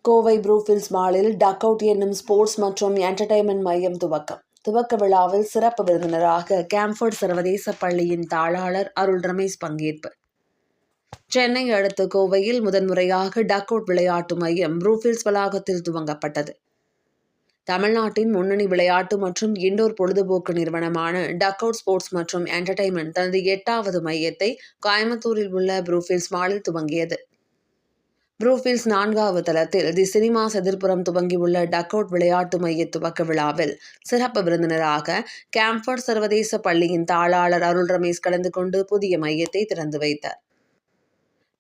Kovai Brookefields மாலில் duck out என்னும் sports மற்றும் என்டர்டெயின்மெண்ட் மையம் துவக்கம். துவக்க விழாவில் சிறப்பு விருந்தினராக கேம்ஃபோர்ட் சர்வதேச பள்ளியின் தாளாளர் அருள் ரமேஷ் பங்கேற்பு. சென்னை அடுத்த கோவையில் முதன்முறையாக டக் அவுட் விளையாட்டு மையம் ப்ரூஃபில்ஸ் வளாகத்தில் துவங்கப்பட்டது. தமிழ்நாட்டின் முன்னணி விளையாட்டு மற்றும் இண்டோர் பொழுதுபோக்கு நிறுவனமான டக் அவுட் ஸ்போர்ட்ஸ் மற்றும் என்டர்டெயின்மெண்ட் தனது 8வது மையத்தை கோயம்புத்தூரில் உள்ள ப்ரூஃபில்ஸ் மாலில் துவங்கியது. ப்ரூஃபில்ஸ் 4வது தளத்தில் தி சினிமாஸ் எதிர்ப்புறம் துவங்கியுள்ள டக் அவுட் விளையாட்டு மைய துவக்க விழாவில் சிறப்பு விருந்தினராக கேம்ஃபோர்ட் சர்வதேச பள்ளியின் தாளாளர் அருள் ரமேஷ் கலந்து கொண்டு புதிய மையத்தை திறந்து வைத்தார்.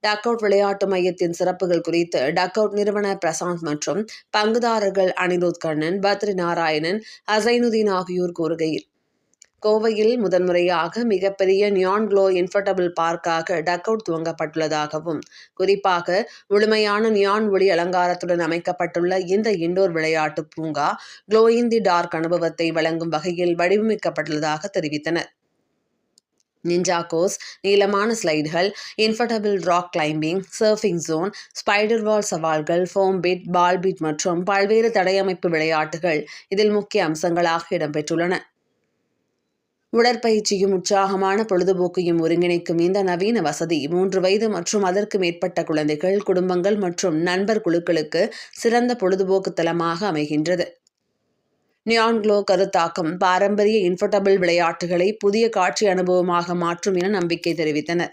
டக் அவுட் விளையாட்டு மையத்தின் சிறப்புகள் குறித்து டக் அவுட் நிறுவன பிரசாந்த் மற்றும் பங்குதாரர்கள் அனிருத் கண்ணன், பத்ரி நாராயணன், அசைனுதீன் ஆகியோர் கூறுகையில், கோவையில் முதன்முறையாக மிகப்பெரிய நியான் க்ளோ இன்ஃபர்டபிள் பார்க்காக டக் அவுட் துவங்கப்பட்டுள்ளதாகவும், குறிப்பாக முழுமையான நியான் ஒளி அலங்காரத்துடன் அமைக்கப்பட்டுள்ள இந்த இண்டோர் விளையாட்டு பூங்கா க்ளோ இன் தி டார்க் அனுபவத்தை வழங்கும் வகையில் வடிவமைக்கப்பட்டுள்ளதாக தெரிவித்தனர். நிஞ்சா கோர்ஸ், நீளமான ஸ்லைடுகள், inflatable rock climbing, surfing zone, spider wall சவால்கள், ஃபோம் பிட், பால் பிட் மற்றும் பல்வேறு தடையமைப்பு விளையாட்டுகள் இதில் முக்கிய அம்சங்களாக இடம்பெற்றுள்ளன. உடற்பயிற்சியும் உற்சாகமான பொழுதுபோக்கையும் ஒருங்கிணைக்கும் இந்த நவீன வசதி 3 வயது மற்றும் அதற்கு மேற்பட்ட குழந்தைகள், குடும்பங்கள் மற்றும் நண்பர் குழுக்களுக்கு சிறந்த பொழுதுபோக்கு தளமாக அமைகின்றது. நியான் க்ளோ கருத்தாக்கம் பாரம்பரிய இன்ஃபர்டபிள் விளையாட்டுகளை புதிய காட்சி அனுபவமாக மாற்றும் என நம்பிக்கை தெரிவித்தனர்.